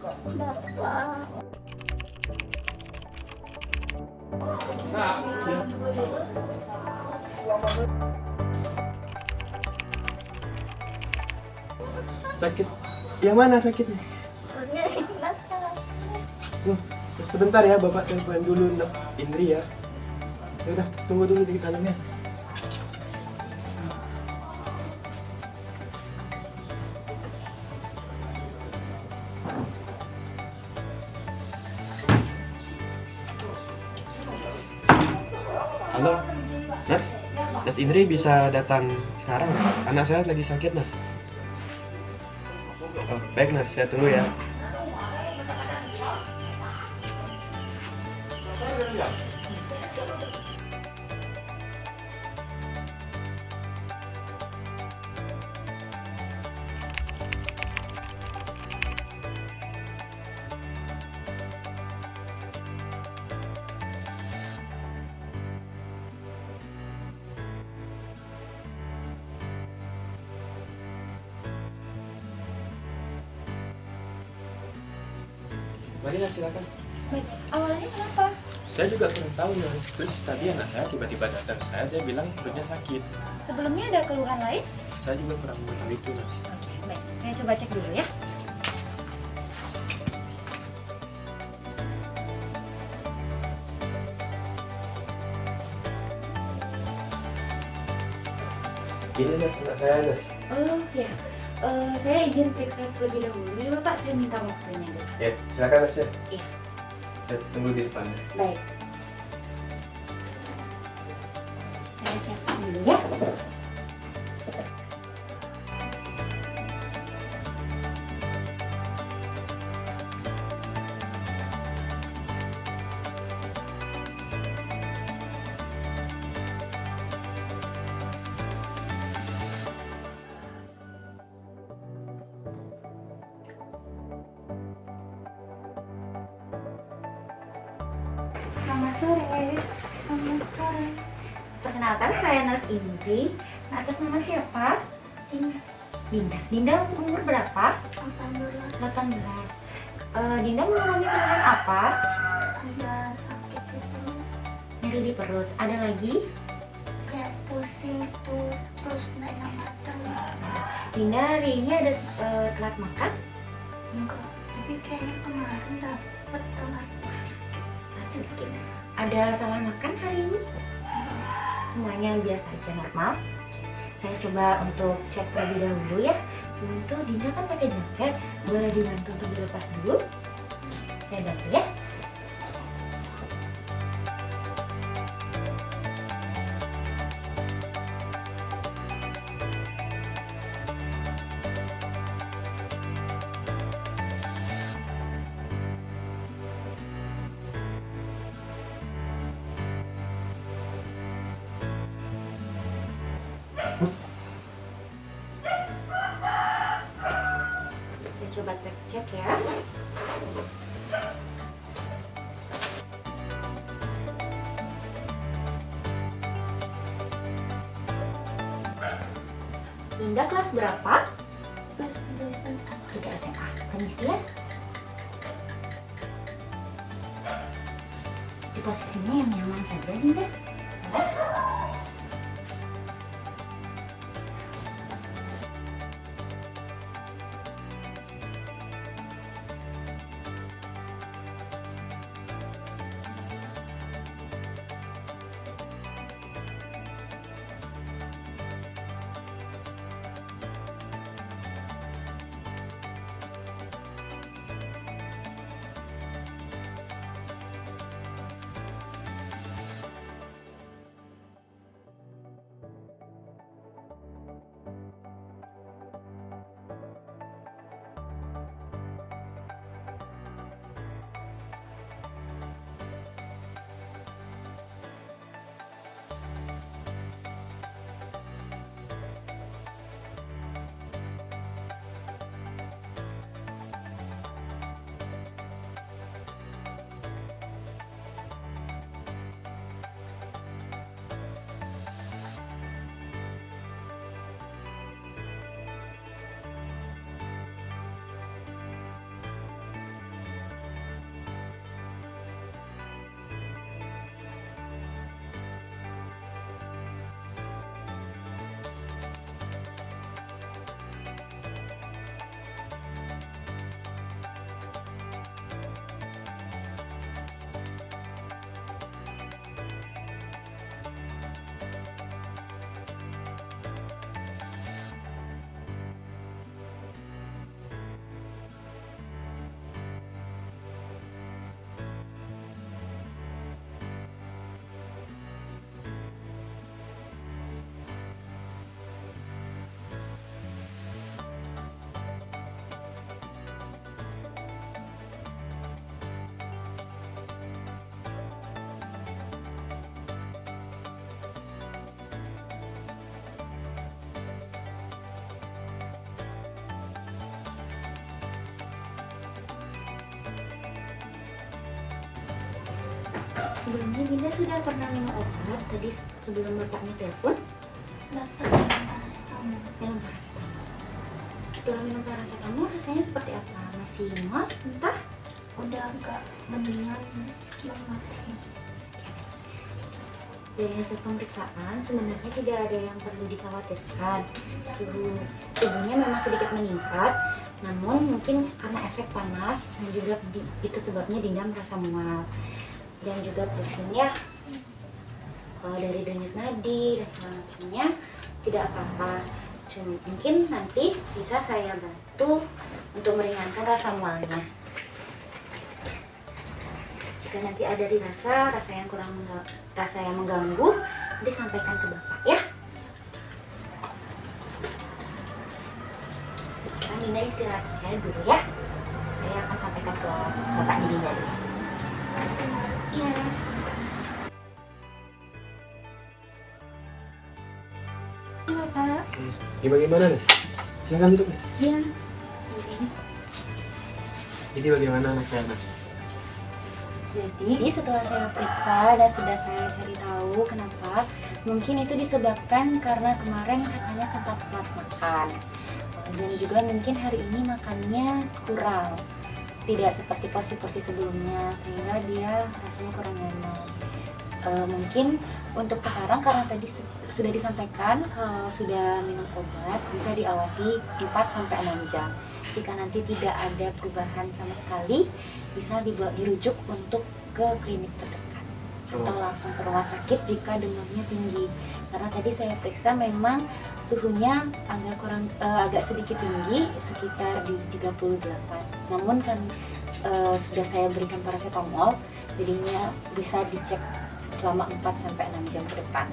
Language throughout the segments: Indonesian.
Bapak. Sakit? Yang mana sakitnya? Nyeri belakang. Sebentar ya, Bapak telepon dulu Mas Indri ya. Ya udah, tunggu dulu di dalamnya. Halo, Mas Indri bisa datang sekarang? Anak saya lagi sakit, Mas. Oh, baik, Nas, saya tunggu ya. Mari, Nas, silakan. Baik, awalnya kenapa? Saya juga kurang tahu, Nas. Terus tadi anak saya tiba-tiba datang ke saya, dia bilang perutnya sakit. Sebelumnya ada keluhan lain? Saya juga kurang tahu itu, Nas. Oke, baik. Saya coba cek dulu ya. Ini, Nas, anak saya, Nas. Oh, ya. Saya izin periksa terlebih dahulu ya, Bapak. Saya minta waktunya dulu. Ya, silakan, Nas, ya. Iya. Ya, tunggu di depan. Baik. Saya siapkan dulu ya. Selamat sore. Selamat sore. Perkenalkan, saya Nurse Indri. Atas nama siapa? Ini Dinda. Dinda umur berapa? 18. 18. Dinda mengalami keluhan apa? Ada sakit itu, Nyeri di perut. Ada lagi? kayak pusing tuh, terus nggak enak mata. Dinda hari ini ada telat makan? Enggak, tapi kayaknya kemarin dapet telat sedikit. Telat sedikit. Ada salah makan hari ini? Semuanya biasa aja, normal. Saya coba untuk cek terlebih dahulu ya. Sebelum itu Dinda kan pakai jaket, boleh dibantu untuk dilepas dulu? Saya bantu ya. Saya coba cek ya. Dinda kelas berapa? Terus desain 3 SMA. Permisi ya. Di posisinya yang nyaman saja, Dinda. Boleh? sebelumnya Dinda sudah pernah minum obat tadi sebelum bapaknya telepon? Bapak minum paracetamol. Minum paracetamol. Setelah minum paracetamol rasanya seperti apa? Masih mual, entah? Udah agak mendingan, cuma masih. Dari hasil pemeriksaan sebenarnya tidak ada yang perlu dikhawatirkan. Suhu tubuhnya memang sedikit meningkat, namun mungkin karena efek panas dan juga itu sebabnya Dinda merasa mual dan juga pusing ya. Kalau dari denyut nadi dan segala macamnya tidak apa-apa. Mungkin nanti bisa saya bantu untuk meringankan rasa mualnya. Jika nanti ada rasa yang rasa yang mengganggu, nanti sampaikan ke Bapak ya. Sekarang Dinda istirahatnya dulu ya. Saya akan sampaikan ke Bapaknya Dinda dulu. Iya, Bapak. Ini bagaimana, Nas? Silakan duduk. Iya. Jadi bagaimana anak saya, Nas? Jadi setelah saya periksa dan sudah saya cari tahu kenapa, mungkin itu disebabkan karena kemarin katanya sempat telat makan dan juga mungkin hari ini makannya kurang, tidak seperti porsi-porsi sebelumnya sehingga dia rasanya kurang nyaman. Mungkin untuk sekarang karena tadi sudah disampaikan kalau sudah minum obat bisa diawasi 4-6 jam. Jika nanti tidak ada perubahan sama sekali, bisa dirujuk untuk ke klinik terdekat atau langsung ke rumah sakit jika demamnya tinggi. Karena tadi saya periksa memang suhunya agak sedikit tinggi, sekitar di 38. Namun kan sudah saya berikan paracetamol, jadinya bisa dicek selama 4-6 jam ke depan.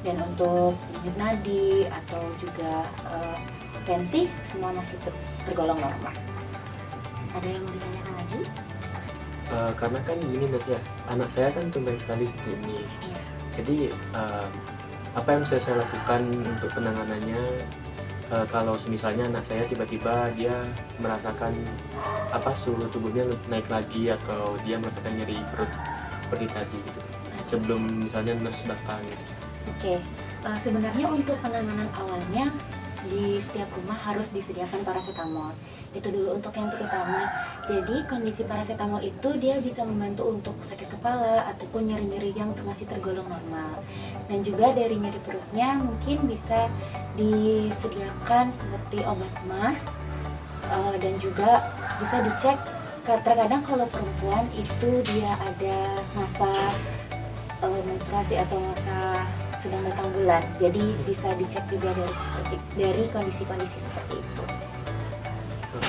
Dan untuk denyut nadi atau juga tensi semua masih tergolong normal. Ada yang mau ditanyakan lagi? Karena kan ini, Mas ya, anak saya kan tumben sekali seperti ini. Iya. Jadi apa yang bisa saya lakukan untuk penanganannya kalau misalnya anak saya tiba-tiba dia merasakan suhu tubuhnya naik lagi atau dia merasakan nyeri perut seperti tadi gitu, sebelum misalnya nurse datang gitu. Oke, sebenarnya untuk penanganan awalnya di setiap rumah harus disediakan paracetamol. Itu dulu untuk yang terutama. Jadi kondisi paracetamol itu dia bisa membantu untuk sakit kepala ataupun nyeri-nyeri yang masih tergolong normal. Dan juga dari nyeri perutnya mungkin bisa disediakan seperti obat mah dan juga bisa dicek. Terkadang kalau perempuan itu dia ada masa menstruasi atau masa sedang datang bulan, jadi bisa dicek juga dari kondisi-kondisi seperti itu.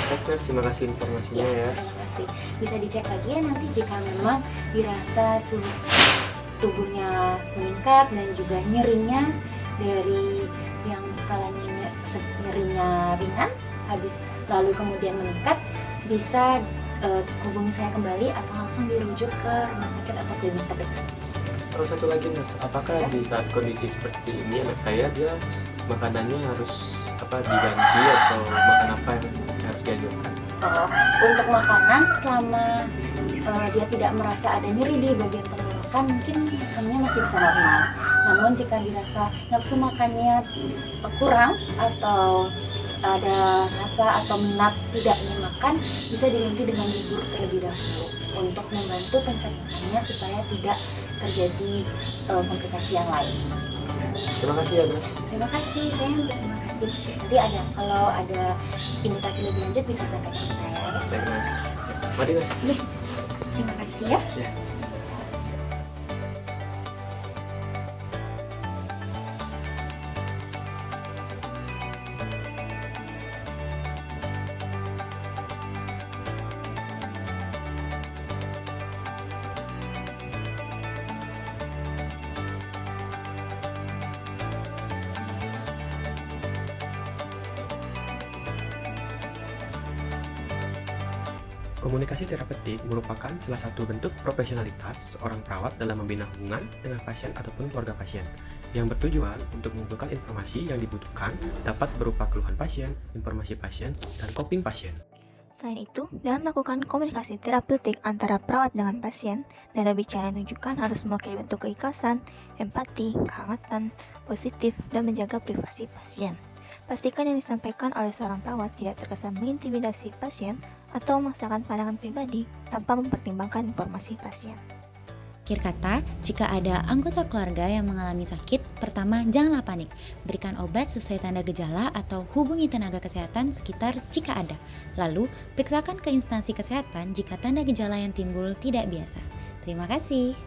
Oke, terima kasih informasinya ya. Terima kasih. Bisa dicek lagi ya nanti jika memang dirasa suhu tubuhnya meningkat dan juga nyerinya dari yang skalanya nyerinya ringan, habis lalu kemudian meningkat, bisa hubungi saya kembali atau langsung dirujuk ke rumah sakit atau klinik terdekat. Terus satu lagi, Mas, apakah di saat kondisi seperti ini anak saya dia makanannya harus diganti atau makan apa yang harus dianjurkan? Untuk makanan selama dia tidak merasa ada nyeri di bagian tenggorokan, mungkin makannya masih bisa normal. Namun jika dirasa nafsu makannya kurang atau ada rasa atau minat tidak ingin makan, bisa diganti dengan bubur terlebih dahulu untuk membantu pencernaan supaya tidak terjadi komplikasi yang lain. Terima kasih ya, Mas. Terima kasih, saya terima kasih. Nanti kalau ada indikasi lebih lanjut bisa sampaikan ke saya. Baik, Mas. Mari, Mas. Terima kasih ya. Ya. Komunikasi terapeutik merupakan salah satu bentuk profesionalitas seorang perawat dalam membina hubungan dengan pasien ataupun keluarga pasien, yang bertujuan untuk mengumpulkan informasi yang dibutuhkan dapat berupa keluhan pasien, informasi pasien, dan coping pasien. Selain itu, dalam melakukan komunikasi terapeutik antara perawat dengan pasien, nada bicara yang ditunjukkan harus mewakili bentuk keikhlasan, empati, kehangatan, positif, dan menjaga privasi pasien. Pastikan yang disampaikan oleh seorang perawat tidak terkesan mengintimidasi pasien atau memaksakan pandangan pribadi tanpa mempertimbangkan informasi pasien. Akhir kata, jika ada anggota keluarga yang mengalami sakit, pertama janganlah panik. Berikan obat sesuai tanda gejala atau hubungi tenaga kesehatan sekitar jika ada. Lalu, periksakan ke instansi kesehatan jika tanda gejala yang timbul tidak biasa. Terima kasih.